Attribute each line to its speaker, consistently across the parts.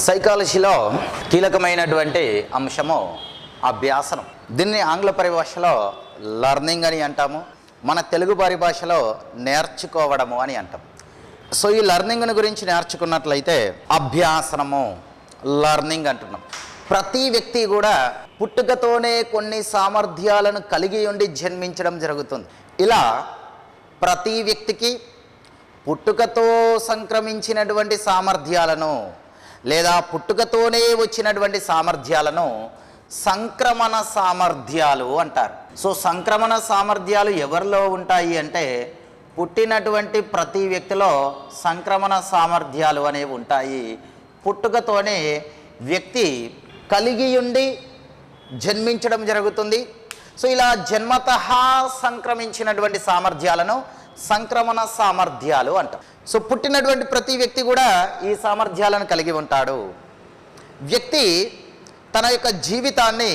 Speaker 1: సైకాలజీలో కీలకమైనటువంటి అంశము అభ్యాసనం. దీన్ని ఆంగ్ల పరిభాషలో లర్నింగ్ అని అంటాము, మన తెలుగు పరిభాషలో నేర్చుకోవడము అని అంటాం. సో ఈ లర్నింగ్ని గురించి నేర్చుకున్నట్లయితే అభ్యాసనము లర్నింగ్ అంటున్నాం. ప్రతి వ్యక్తి కూడా పుట్టుకతోనే కొన్ని సామర్థ్యాలను కలిగి ఉండి జన్మించడం జరుగుతుంది. ఇలా ప్రతి వ్యక్తికి పుట్టుకతో సంక్రమించినటువంటి సామర్థ్యాలను లేదా పుట్టుకతోనే వచ్చినటువంటి సామర్థ్యాలను సంక్రమణ సామర్థ్యాలు అంటారు. సో సంక్రమణ సామర్థ్యాలు ఎవరిలో ఉంటాయి అంటే పుట్టినటువంటి ప్రతి వ్యక్తిలో సంక్రమణ సామర్థ్యాలు అనేవి ఉంటాయి. పుట్టుకతోనే వ్యక్తి కలిగి ఉండి జన్మించడం జరుగుతుంది. సో ఇలా జన్మతః సంక్రమించినటువంటి సామర్థ్యాలను సంక్రమణ సామర్థ్యాలు అంటాం. సో పుట్టినటువంటి ప్రతి వ్యక్తి కూడా ఈ సామర్థ్యాలను కలిగి ఉంటాడు. వ్యక్తి తన యొక్క జీవితాన్ని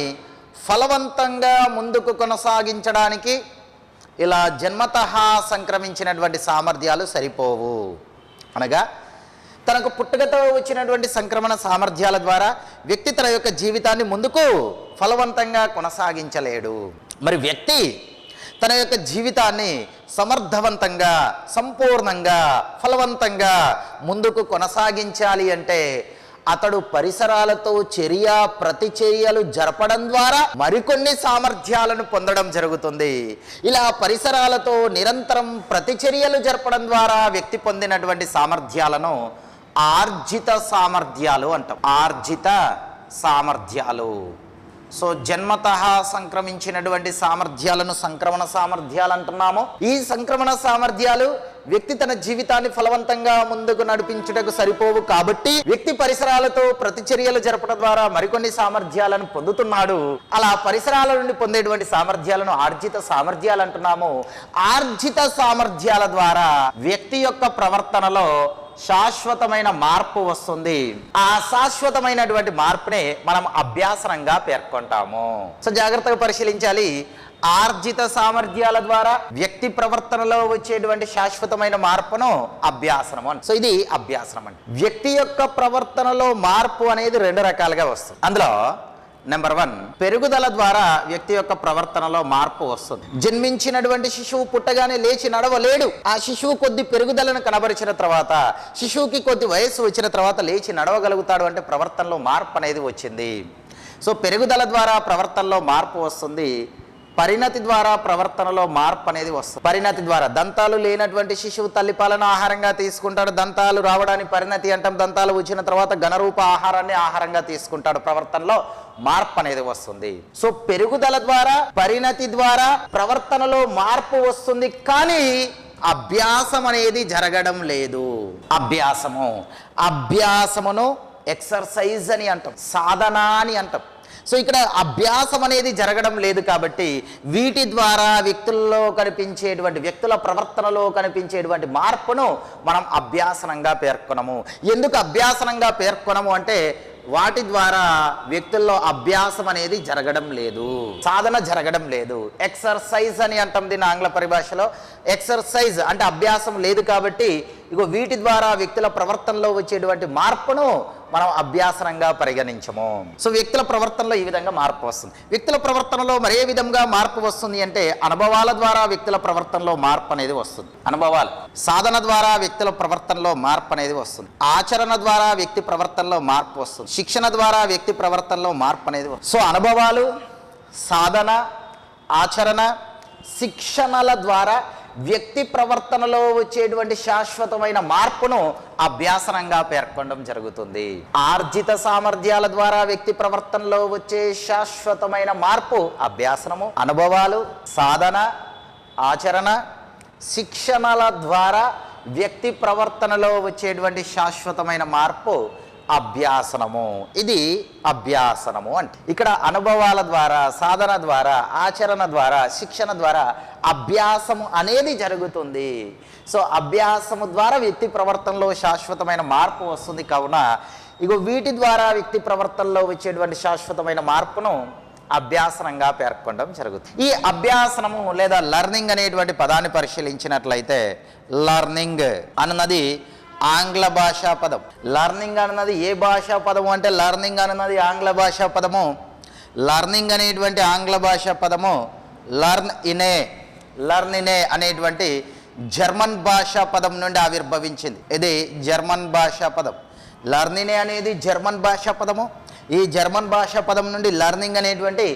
Speaker 1: ఫలవంతంగా ముందుకు కొనసాగించడానికి ఇలా జన్మతః సంక్రమించినటువంటి సామర్థ్యాలు సరిపోవు. అనగా తనకు పుట్టుకతో వచ్చినటువంటి సంక్రమణ సామర్థ్యాల ద్వారా వ్యక్తి తన యొక్క జీవితాన్ని ముందుకు ఫలవంతంగా కొనసాగించలేడు. మరి వ్యక్తి తన యొక్క జీవితాన్ని సమర్థవంతంగా, సంపూర్ణంగా, ఫలవంతంగా ముందుకు కొనసాగించాలి అంటే అతడు పరిసరాలతో ప్రతిచర్యలు జరపడం ద్వారా మరికొన్ని సామర్థ్యాలను పొందడం జరుగుతుంది. ఇలా పరిసరాలతో నిరంతరం ప్రతిచర్యలు జరపడం ద్వారా వ్యక్తి పొందినటువంటి సామర్థ్యాలను ఆర్జిత సామర్థ్యాలు అంటాం. ఆర్జిత సామర్థ్యాలు. సో జన్మతః సంక్రమించినటువంటి సామర్థ్యాలను సంక్రమణ సామర్థ్యాలు అంటున్నాము. ఈ సంక్రమణ సామర్థ్యాలు వ్యక్తి తన జీవితాన్ని ఫలవంతంగా ముందుకు నడిపించుటకు సరిపోవు. కాబట్టి వ్యక్తి పరిసరాలతో ప్రతిచర్యలు జరపడం ద్వారా మరికొన్ని సామర్థ్యాలను పొందుతున్నాడు. అలా పరిసరాల నుండి పొందేటువంటి సామర్థ్యాలను ఆర్జిత సామర్థ్యాలు అంటున్నాము. ఆర్జిత సామర్థ్యాల ద్వారా వ్యక్తి యొక్క ప్రవర్తనలో శాశ్వతమైన మార్పు వస్తుంది. ఆ శాశ్వతమైనటువంటి మార్పునే మనం అభ్యాసనంగా పేర్కొంటాము. సో జాగ్రత్తగా పరిశీలించాలి. ఆర్జిత సామర్థ్యాల ద్వారా వ్యక్తి ప్రవర్తనలో వచ్చేటువంటి శాశ్వతమైన మార్పును అభ్యాసనము అని. సో ఇది అభ్యాసనం అండి. వ్యక్తి యొక్క ప్రవర్తనలో మార్పు అనేది రెండు రకాలుగా వస్తుంది. అందులో నెంబర్ 1, పెరుగుదల ద్వారా వ్యక్తి యొక్క ప్రవర్తనలో మార్పు వస్తుంది. జన్మించినటువంటి శిశువు పుట్టగానే లేచి నడవలేడు. ఆ శిశువు కొద్ది పెరుగుదలను కనబరిచిన తర్వాత, శిశువుకి కొద్ది వయస్సు వచ్చిన తర్వాత లేచి నడవగలుగుతాడు. అంటే ప్రవర్తనలో మార్పు అనేది వచ్చింది. సో పెరుగుదల ద్వారా ప్రవర్తనలో మార్పు వస్తుంది. పరిణతి ద్వారా ప్రవర్తనలో మార్పు అనేది వస్తుంది. పరిణతి ద్వారా దంతాలు లేనటువంటి శిశువు తల్లిపాలను ఆహారంగా తీసుకుంటాడు. దంతాలు రావడానికి పరిణతి అంటాం. దంతాలు వచ్చిన తర్వాత ఘనరూప ఆహారాన్ని ఆహారంగా తీసుకుంటాడు. ప్రవర్తనలో మార్పు అనేది వస్తుంది. సో పెరుగుదల ద్వారా పరిణతి ద్వారా ప్రవర్తనలో మార్పు వస్తుంది. కానీ అభ్యాసం అనేది జరగడం లేదు. అభ్యాసమును ఎక్సర్సైజ్ అని అంటాం, సాధన అని అంటాం. సో ఇక్కడ అభ్యాసం అనేది జరగడం లేదు. కాబట్టి వీటి ద్వారా వ్యక్తుల ప్రవర్తనలో కనిపించేటువంటి మార్పును మనం అభ్యాసనంగా పేర్కొనము. ఎందుకు అభ్యాసనంగా పేర్కొనము అంటే వాటి ద్వారా వ్యక్తుల్లో అభ్యాసం అనేది జరగడం లేదు, సాధన జరగడం లేదు. ఎక్సర్సైజ్ అని అంటాం దీన్ని ఆంగ్ల పరిభాషలో. ఎక్సర్సైజ్ అంటే అభ్యాసం లేదు. కాబట్టి వీటి ద్వారా వ్యక్తుల ప్రవర్తనలో వచ్చేటువంటి మార్పును మనం అభ్యాసనంగా పరిగణించము. సో వ్యక్తుల ప్రవర్తనలో ఈ విధంగా మార్పు వస్తుంది. వ్యక్తుల ప్రవర్తనలో మరే విధంగా మార్పు వస్తుంది అంటే అనుభవాల ద్వారా వ్యక్తుల ప్రవర్తనలో మార్పు అనేది వస్తుంది. అనుభవాలు, సాధన ద్వారా వ్యక్తుల ప్రవర్తనలో మార్పు అనేది వస్తుంది. ఆచరణ ద్వారా వ్యక్తి ప్రవర్తనలో మార్పు వస్తుంది. శిక్షణ ద్వారా వ్యక్తి ప్రవర్తనలో మార్పు అనేది వస్తుంది. సో అనుభవాలు, సాధన, ఆచరణ, శిక్షణల ద్వారా వ్యక్తి ప్రవర్తనలో వచ్చేటువంటి శాశ్వతమైన మార్పును అభ్యాసనంగా పేర్కొనడం జరుగుతుంది. ఆర్జిత సామర్థ్యాల ద్వారా వ్యక్తి ప్రవర్తనలో వచ్చే శాశ్వతమైన మార్పు అభ్యాసనము. అనుభవాలు, సాధన, ఆచరణ, శిక్షణల ద్వారా వ్యక్తి ప్రవర్తనలో వచ్చేటువంటి శాశ్వతమైన మార్పు అభ్యాసనము. ఇది అభ్యాసనము అంటే ఇక్కడ అనుభవాల ద్వారా, సాధన ద్వారా, ఆచరణ ద్వారా, శిక్షణ ద్వారా అభ్యాసము అనేది జరుగుతుంది. సో అభ్యాసము ద్వారా వ్యక్తి ప్రవర్తనలో శాశ్వతమైన మార్పు వస్తుంది. కావున వీటి ద్వారా వ్యక్తి ప్రవర్తనలో వచ్చేటువంటి శాశ్వతమైన మార్పును అభ్యాసనంగా పేర్కొనడం జరుగుతుంది. ఈ అభ్యాసనము లేదా లర్నింగ్ అనేటువంటి పదాన్ని పరిశీలించినట్లయితే లర్నింగ్ అన్నది ఆంగ్ల భాషా పదం. లర్నింగ్ అన్నది ఏ భాషా పదము అంటే లర్నింగ్ అన్నది ఆంగ్ల భాషా పదము. లర్నింగ్ అనేటువంటి ఆంగ్ల భాషా పదము లర్న్ ఇనే అనేటువంటి జర్మన్ భాషా పదం నుండి ఆవిర్భవించింది. ఇది జర్మన్ భాషా పదం. లర్నినే అనేది జర్మన్ భాషా పదము. ఈ జర్మన్ భాషా పదం నుండి లర్నింగ్ అనేటువంటి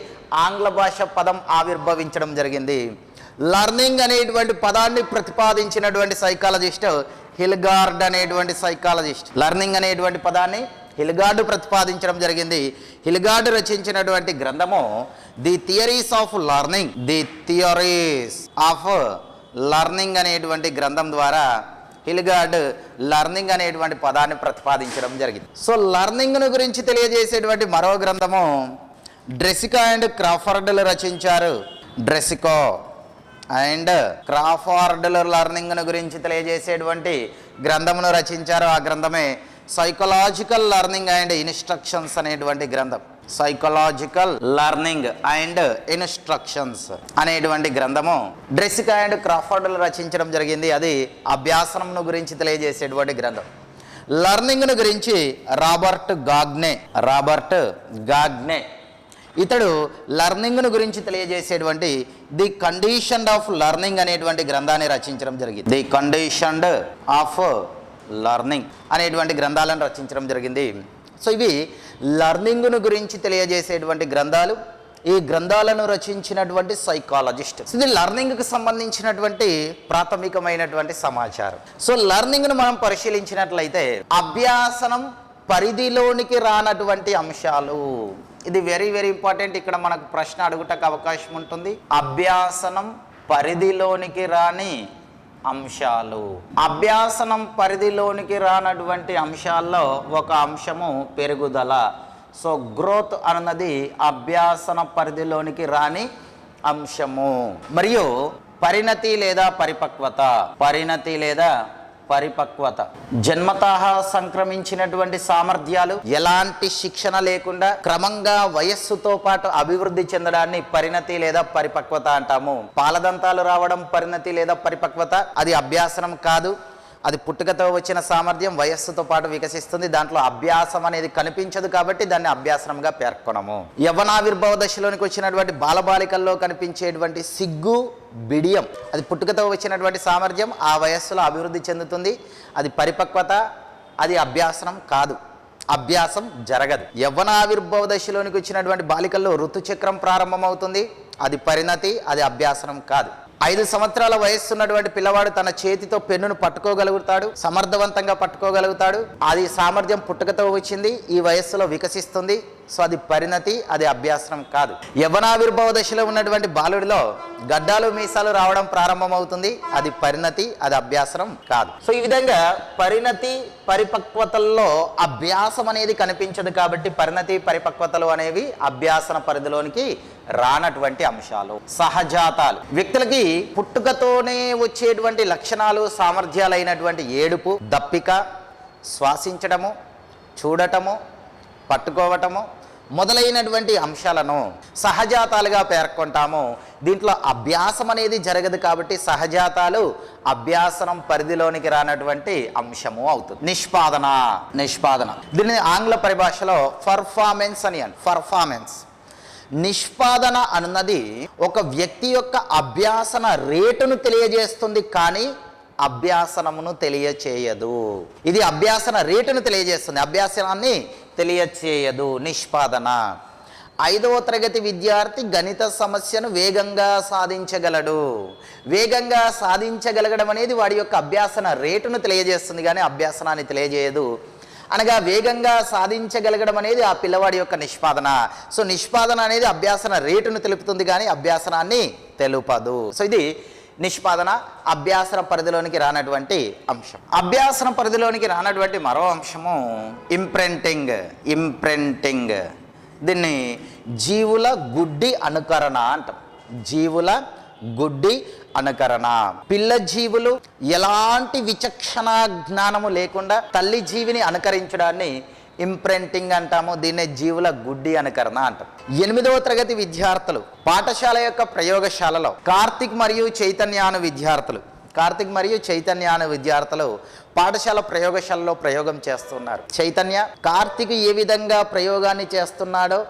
Speaker 1: ఆంగ్ల భాషా పదం ఆవిర్భవించడం జరిగింది. లర్నింగ్ అనేటువంటి పదాన్ని ప్రతిపాదించినటువంటి సైకాలజిస్ట్ హిల్గార్డ్ అనేటువంటి సైకాలజిస్ట్. లర్నింగ్ అనేటువంటి పదాన్ని హిల్గార్డ్ ప్రతిపాదించడం జరిగింది. హిల్గార్డ్ రచించినటువంటి గ్రంథము ది థియరీస్ ఆఫ్ లర్నింగ్ అనేటువంటి గ్రంథం ద్వారా హిల్గార్డ్ లర్నింగ్ అనేటువంటి పదాన్ని ప్రతిపాదించడం జరిగింది. సో లర్నింగ్ను గురించి తెలియజేసేటువంటి మరో గ్రంథము డ్రెసికో అండ్ క్రాఫర్డ్లు రచించారు. డ్రెసికో అండ్ క్రాఫర్డ్లు లర్నింగ్ను గురించి తెలియజేసేటువంటి గ్రంథమును రచించారు. ఆ గ్రంథమే సైకలాజికల్ లర్నింగ్ అండ్ ఇన్స్ట్రక్షన్స్ అనేటువంటి గ్రంథం. సైకలాజికల్ లర్నింగ్ అండ్ ఇన్స్ట్రక్షన్స్ అనేటువంటి గ్రంథము డ్రెసికో అండ్ క్రాఫర్డ్లు రచించడం జరిగింది. అది అభ్యాసనంను గురించి తెలియజేసేటువంటి గ్రంథం. లర్నింగ్ను గురించి రాబర్ట్ గాగ్నే ఇతడు లర్నింగ్ను గురించి తెలియజేసేటువంటి ది కండిషన్ ఆఫ్ లర్నింగ్ అనేటువంటి గ్రంథాన్ని రచించడం జరిగింది. ది కండిషన్ ఆఫ్ లర్నింగ్ అనేటువంటి గ్రంథాలను రచించడం జరిగింది. సో ఇవి లర్నింగ్ను గురించి తెలియజేసేటువంటి గ్రంథాలు. ఈ గ్రంథాలను రచించినటువంటి సైకాలజిస్ట్. ఇది లర్నింగ్కి సంబంధించినటువంటి ప్రాథమికమైనటువంటి సమాచారం. సో లర్నింగ్ను మనం పరిశీలించినట్లయితే అభ్యాసనం పరిధిలోనికి రానటువంటి అంశాలు. ఇది వెరీ వెరీ ఇంపార్టెంట్. ఇక్కడ మనకు ప్రశ్న అడుగుటకు అవకాశం ఉంటుంది. అభ్యాసనం పరిధిలోనికి రాని అంశాలు. అభ్యాసనం పరిధిలోనికి రానటువంటి అంశాల్లో ఒక అంశము పెరుగుదల. సో గ్రోత్ అన్నది అభ్యాసన పరిధిలోనికి రాని అంశము. మరియు పరిణతి లేదా పరిపక్వత జన్మతః సంక్రమించినటువంటి సామర్థ్యాలు ఎలాంటి శిక్షణ లేకుండా క్రమంగా వయస్సుతో పాటు అభివృద్ధి చెందడాన్ని పరిణతి లేదా పరిపక్వత అంటాము. పాలదంతాలు రావడం పరిణతి లేదా పరిపక్వత, అది అభ్యాసనం కాదు. అది పుట్టుకతో వచ్చిన సామర్థ్యం వయస్సుతో పాటు వికసిస్తుంది. దాంట్లో అభ్యాసం అనేది కనిపించదు కాబట్టి దాన్ని అభ్యాసనంగా పేర్కొనము. యవ్వనావిర్భావ దశలోనికి వచ్చినటువంటి బాలబాలికల్లో కనిపించేటువంటి సిగ్గు, బిడియం, అది పుట్టుకతో వచ్చినటువంటి సామర్థ్యం, ఆ వయస్సులో అభివృద్ధి చెందుతుంది. అది పరిపక్వత, అది అభ్యాసనం కాదు. అభ్యాసం జరగదు. యవ్వనావిర్భావ దశలోనికి వచ్చినటువంటి బాలికల్లో ఋతుచక్రం ప్రారంభమవుతుంది. అది పరిణతి, అది అభ్యాసనం కాదు. 5 సంవత్సరాల వయస్సు ఉన్నటువంటి పిల్లవాడు తన చేతితో పెన్నును పట్టుకోగలుగుతాడు, సమర్థవంతంగా పట్టుకోగలుగుతాడు. అది సామర్థ్యం పుట్టుకతో వచ్చింది, ఈ వయస్సులో వికసిస్తుంది. సో అది పరిణతి, అది అభ్యాసనం కాదు. యవ్వనావిర్భావ దశలో ఉన్నటువంటి బాలుడిలో గడ్డాలు మీసాలు రావడం ప్రారంభమవుతుంది, అది పరిణతి, అది అభ్యాసనం కాదు. సో ఈ విధంగా పరిణతి పరిపక్వతల్లో అభ్యాసం అనేది కనిపించదు కాబట్టి పరిణతి పరిపక్వతలు అనేవి అభ్యాసన పరిధిలోనికి రానటువంటి అంశాలు. సహజాతాలు, వ్యక్తులకి పుట్టుకతోనే వచ్చేటువంటి లక్షణాలు, సామర్థ్యాలు అయినటువంటి ఏడుపు, దప్పిక, శ్వాసించడము, చూడటము, పట్టుకోవటము మొదలైనటువంటి అంశాలను సహజాతాలుగా పేర్కొంటాము. దీంట్లో అభ్యాసం అనేది జరగదు కాబట్టి సహజాతాలు అభ్యాసనం పరిధిలోనికి రానటువంటి అంశము అవుతుంది. నిష్పాదన దీన్ని ఆంగ్ల పరిభాషలో పర్ఫార్మెన్స్ అని పర్ఫార్మెన్స్. నిష్పాదన అన్నది ఒక వ్యక్తి యొక్క అభ్యాసన రేటును తెలియజేస్తుంది కానీ అభ్యాసనమును తెలియచేయదు. ఇది అభ్యాసన రేటును తెలియజేస్తుంది, అభ్యాసనాన్ని తెలియచేయదు. నిష్పాదన. 5వ తరగతి విద్యార్థి గణిత సమస్యను వేగంగా సాధించగలడు. వేగంగా సాధించగలగడం అనేది వాడి యొక్క అభ్యాసన రేటును తెలియజేస్తుంది కానీ అభ్యాసనాన్ని తెలియజేయదు. అనగా వేగంగా సాధించగలగడం అనేది ఆ పిల్లవాడి యొక్క నిష్పాదన. సో నిష్పాదన అనేది అభ్యాసన రేటును తెలుపుతుంది కానీ అభ్యాసనాన్ని తెలుపదు. సో ఇది నిష్పాదన, అభ్యాసన పరిధిలోనికి రానటువంటి అంశం. అభ్యాసన పరిధిలోనికి రానటువంటి మరో అంశము ఇంప్రింటింగ్. దీన్ని జీవుల గుడ్డి అనుకరణ అంటాం. జీవుల గుడ్డి అనుకరణ. పిల్ల జీవులు ఎలాంటి విచక్షణ జ్ఞానము లేకుండా తల్లి జీవిని అనుకరించడాన్ని ఇంప్రింటింగ్ అంటాము. దీన్నే జీవుల గుడ్డి అనుకరణ అంటాం. 8వ తరగతి విద్యార్థులు పాఠశాల యొక్క ప్రయోగశాలలో కార్తిక్ మరియు చైతన్యాను విద్యార్థులు పాఠశాల ప్రయోగశాలలో ప్రయోగం చేస్తున్నారు. చైతన్య కార్తీక్ ఏ విధంగా ప్రయోగాన్ని చేస్తున్నాడో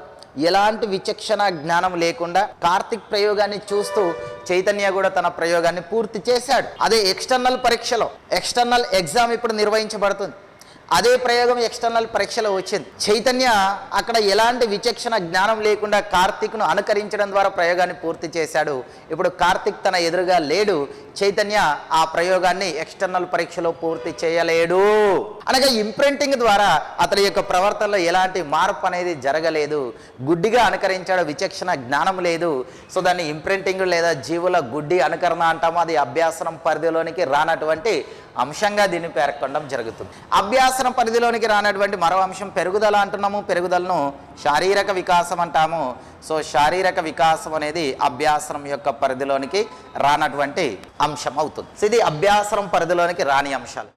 Speaker 1: ఎలాంటి విచక్షణ జ్ఞానం లేకుండా కార్తీక్ ప్రయోగాన్ని చూస్తూ చైతన్య కూడా తన ప్రయోగాన్ని పూర్తి చేశాడు. అదే ఎక్స్టర్నల్ పరీక్షలో ఎక్స్టర్నల్ ఎగ్జామ్ ఇప్పుడు నిర్వహించబడుతుంది. అదే ప్రయోగం ఎక్స్టర్నల్ పరీక్షలో వచ్చింది. చైతన్య అక్కడ ఎలాంటి విచక్షణ జ్ఞానం లేకుండా కార్తీక్ను అనుకరించడం ద్వారా ప్రయోగాన్ని పూర్తి చేశాడు. ఇప్పుడు కార్తీక్ తన ఎదురుగా లేడు. చైతన్య ఆ ప్రయోగాన్ని ఎక్స్టర్నల్ పరీక్షలో పూర్తి చేయలేడు. అనగా ఇంప్రింటింగ్ ద్వారా అతని యొక్క ప్రవర్తనలో ఎలాంటి మార్పు అనేది జరగలేదు. గుడ్డిగా అనుకరించాడు, విచక్షణ జ్ఞానం లేదు. సో దాన్ని ఇంప్రింటింగ్ లేదా జీవుల గుడ్డి అనుకరణ అంటాము. అది అభ్యాసనం పరిధిలోనికి రానటువంటి అంశంగా దీన్ని పేర్కొనడం జరుగుతుంది. అభ్యాసనం పరిధిలోనికి రానటువంటి మరో అంశం పెరుగుదల అంటున్నాము. పెరుగుదలను శారీరక వికాసం అంటాము. సో శారీరక వికాసం అనేది అభ్యాసనం యొక్క పరిధిలోనికి రానటువంటి అంశం అవుతుంది. ఇది అభ్యాసనం పరిధిలోనికి రాని అంశాలు.